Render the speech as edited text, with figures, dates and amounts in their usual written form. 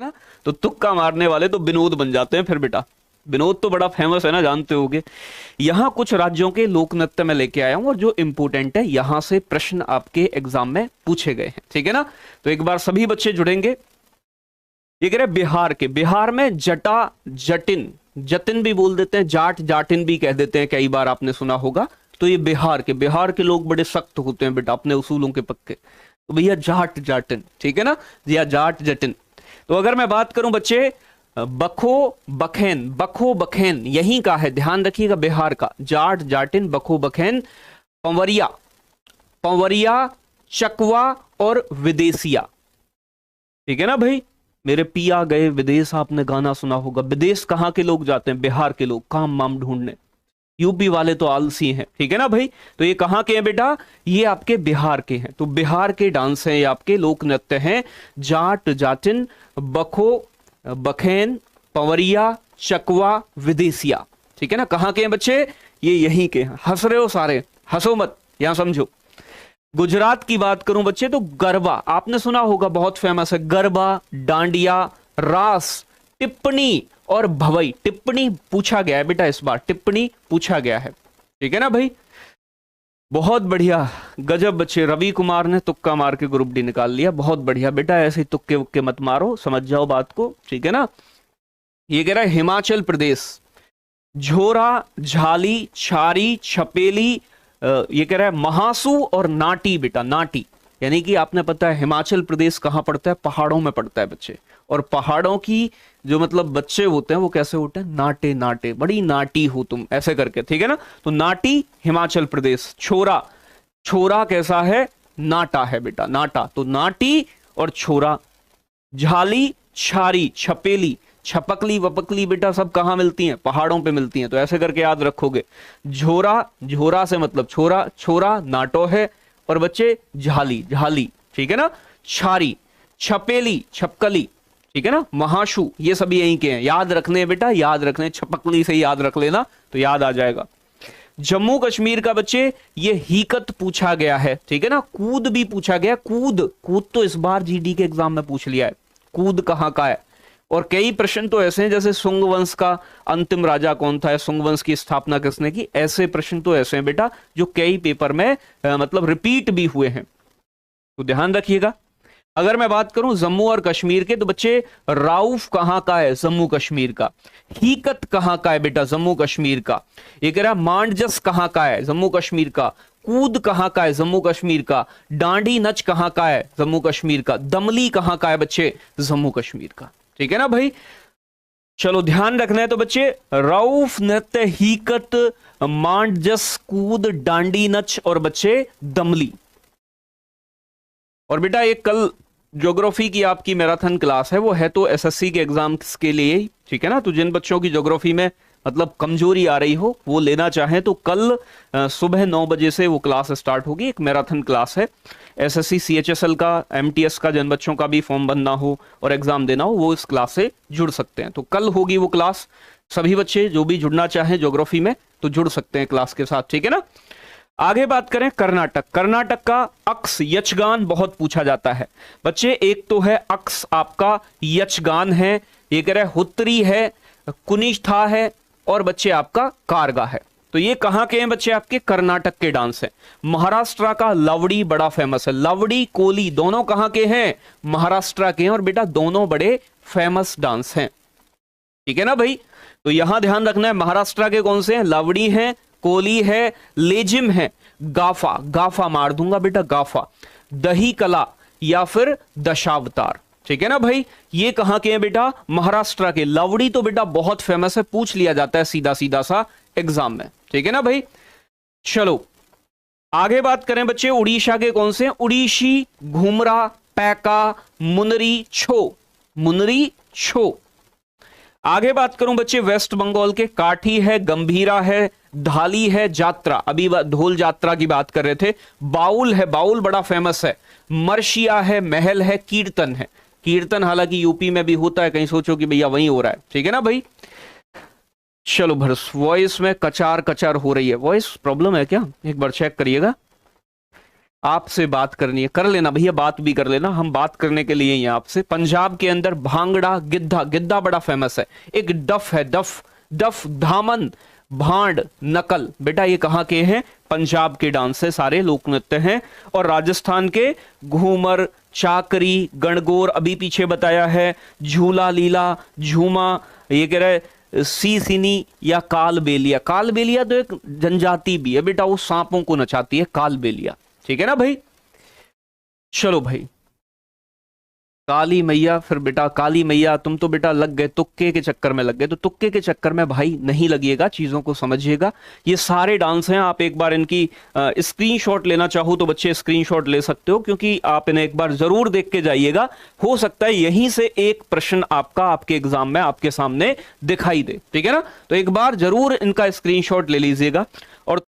है ना। तो तुक्का मारने वाले तो विनोद बन जाते हैं फिर बेटा। विनोद तो बड़ा फेमस है ना, जानते होगे। यहां कुछ राज्यों के लोक नृत्य में लेके आया हूं और जो इंपोर्टेंट है, यहां से प्रश्न आपके एग्जाम में पूछे गए हैं, ठीक है ना। तो एक बार सभी बच्चे जुड़ेंगे। ये कह रहे बिहार के, बिहार में जटा जटिन, जतिन भी बोल देते हैं, जाट जाटिन भी कह देते हैं, कई बार आपने सुना होगा। तो ये बिहार के, बिहार के लोग बड़े सख्त होते हैं बेटा, अपने उसूलों के पक्के। तो भैया जाट जाटिन, ठीक है ना, या जाट जटिन। तो अगर मैं बात करूं बच्चे, बखो बखेन, बखो बखेन यहीं का है, ध्यान रखिएगा, बिहार का। जाट जाटिन, बखो बखेन, पंवरिया, पंवरिया, चकवा और विदेशिया, ठीक है ना भाई। मेरे पिया गए विदेश, आपने गाना सुना होगा। विदेश कहां के लोग जाते हैं? बिहार के लोग, काम माम ढूंढने। यूपी वाले तो आलसी हैं, ठीक है ना भाई। तो ये कहां के हैं बेटा? ये आपके बिहार के हैं। तो बिहार के डांस हैं, ये आपके लोक नृत्य हैं। जाट जाटिन, बखो बखेन, पंवरिया, चकवा, विदेशिया, ठीक है ना। कहां के हैं बच्चे? ये यहीं के हैं। हंस रहे हो सारे, हंसो मत, यहां समझो। गुजरात की बात करूं बच्चे तो गरबा, आपने सुना होगा, बहुत फेमस है। गरबा, डांडिया, रास, टिप्पणी और भवई। टिप्पणी पूछा गया है बेटा इस बार, टिप्पणी पूछा गया है, ठीक है ना भाई। बहुत बढ़िया, गजब बच्चे। रवि कुमार ने तुक्का मार के ग्रुप डी निकाल लिया, बहुत बढ़िया बेटा। ऐसे तुक्के वुक्के मत मारो, समझ जाओ बात को, ठीक है ना। ये कह रहा है हिमाचल प्रदेश, झोरा, झाली, छारी, छपेली, ये कह रहा है महासू और नाटी बेटा, नाटी। यानी कि आपने पता है हिमाचल प्रदेश कहां पड़ता है? पहाड़ों में पड़ता है बच्चे। और पहाड़ों की जो मतलब बच्चे होते हैं वो कैसे होते हैं? नाटे नाटे, बड़ी नाटी हो तुम, ऐसे करके, ठीक है ना। तो नाटी हिमाचल प्रदेश। छोरा, छोरा कैसा है? नाटा है बेटा, नाटा। तो नाटी और छोरा। झाली, छारी, छपेली, छपकली वपकली बेटा सब कहां मिलती हैं? पहाड़ों पे मिलती हैं। तो ऐसे करके याद रखोगे। झोरा, झोरा से मतलब छोरा, छोरा नाटो है। और बच्चे झाली, झाली, ठीक है ना। छारी, छपेली, छपकली, ठीक है ना। महाशु, ये सभी यहीं के हैं, याद रखने बेटा, याद रखने। छपकली से याद रख लेना तो याद आ जाएगा। जम्मू कश्मीर का बच्चे ये हीकत पूछा गया है, ठीक है ना। कूद भी पूछा गया, कूद, कूद तो इस बार जीडी के एग्जाम में पूछ लिया है, कूद कहां का है। और कई प्रश्न तो ऐसे हैं, जैसे सुंग वंश का अंतिम राजा कौन था, सुंग वंश की स्थापना किसने की, ऐसे प्रश्न तो ऐसे हैं बेटा जो कई पेपर में मतलब रिपीट भी हुए हैं, तो ध्यान रखिएगा। अगर मैं बात करूं जम्मू और कश्मीर के, तो बच्चे राउफ कहां का है? जम्मू कश्मीर का। हीकत कहां का है बेटा? जम्मू कश्मीर का। ये कह रहा है मांडजस कहां का है? जम्मू कश्मीर का। कूद कहां का है? जम्मू कश्मीर का। डांडी नच कहां का है? जम्मू कश्मीर का। दमली कहां का है बच्चे? जम्मू कश्मीर का, ठीक है ना भाई। चलो ध्यान रखना है। तो बच्चे राउफ, नृत्य, हीकत, मांडजस, कूद, डांडी नच और बच्चे दमली। और बेटा एक कल ज्योग्राफी की आपकी मैराथन क्लास है, वो है तो एसएससी के एग्जाम्स के लिए ही, ठीक है ना। तो जिन बच्चों की ज्योग्राफी में मतलब कमजोरी आ रही हो, वो लेना चाहें तो कल सुबह 9 बजे से वो क्लास स्टार्ट होगी। एक मैराथन क्लास है, एसएससी सीएचएसएल का, एमटीएस का, जिन बच्चों का भी फॉर्म भरना हो और एग्जाम देना हो वो इस क्लास से जुड़ सकते हैं। तो कल होगी वो क्लास। सभी बच्चे जो भी जुड़ना चाहें ज्योग्राफी में तो जुड़ सकते हैं क्लास के साथ, ठीक है ना। आगे बात करें कर्नाटक, कर्नाटक का अक्स यक्षगान बहुत पूछा जाता है बच्चे। एक तो है अक्स आपका यक्षगान है, ये कह रहा है हुत्तरी है, कुनिष्ठा है और बच्चे आपका कारगा है। तो ये कहां के हैं बच्चे? आपके कर्नाटक के डांस है। महाराष्ट्र का लवड़ी बड़ा फेमस है, लवड़ी कोली दोनों कहां के हैं? महाराष्ट्र के हैं। और बेटा दोनों बड़े फेमस डांस हैं, ठीक है ना भाई। तो यहां ध्यान रखना है, महाराष्ट्र के कौन से हैं? लवड़ी है, कोली है, लेजिम है, गाफा, गाफा मार दूंगा बेटा, गाफा, दही कला या फिर दशावतार, ठीक है ना भाई। ये कहां के हैं बेटा? महाराष्ट्र के। लवड़ी तो बेटा बहुत फेमस है, पूछ लिया जाता है सीधा सीधा सा एग्जाम में, ठीक है ना भाई। चलो आगे बात करें बच्चे, उड़ीसा के कौन से? उड़ीसी, घुमरा, पैका, मुनरी, छो, मुनरी, छो। आगे बात करूं बच्चे वेस्ट बंगाल के, काठी है, गंभीरा है, धाली है, जात्रा, अभी ढोल जात्रा की बात कर रहे थे, बाउल है, बाउल बड़ा फेमस है, मर्शिया है, महल है, कीर्तन है। कीर्तन हालांकि यूपी में भी होता है, कहीं सोचो कि भैया वहीं हो रहा है, ठीक है ना भाई। चलो भर्स, वॉइस में कचार कचार हो रही है, वॉइस प्रॉब्लम है क्या? एक बार चेक करिएगा। आपसे बात करनी है, कर लेना भैया, बात भी कर लेना, हम बात करने के लिए ही हैं आपसे। पंजाब के अंदर भांगड़ा, गिद्धा, गिद्धा बड़ा फेमस है। एक डफ है, डफ, डफ, धामन, भांड, नकल, बेटा ये कहाँ के हैं? पंजाब के डांस है, सारे लोक नृत्य हैं। और राजस्थान के घूमर, चाकरी, गणगौर अभी पीछे बताया है, झूला, लीला, झूमा, ये कह रहे सी सिनी या कालबेलिया। कालबेलिया तो एक जनजाति भी है बेटा, वो सांपों को नचाती है कालबेलिया, ठीक है ना भाई। चलो भाई, काली मैया, फिर बेटा काली मैया, तुम तो बेटा लग गए, तुक्के के चक्कर में लग गए। तो तुक्के के चक्कर में भाई नहीं लगिएगा, चीजों को समझिएगा। ये सारे डांस हैं, आप एक बार इनकी स्क्रीनशॉट लेना चाहो तो बच्चे स्क्रीनशॉट ले सकते हो, क्योंकि आप इन्हें एक बार जरूर देख के जाइएगा। हो सकता है यहीं से एक प्रश्न आपका आपके एग्जाम में आपके सामने दिखाई दे, ठीक है ना। तो एक बार जरूर इनका स्क्रीनशॉट ले लीजिएगा।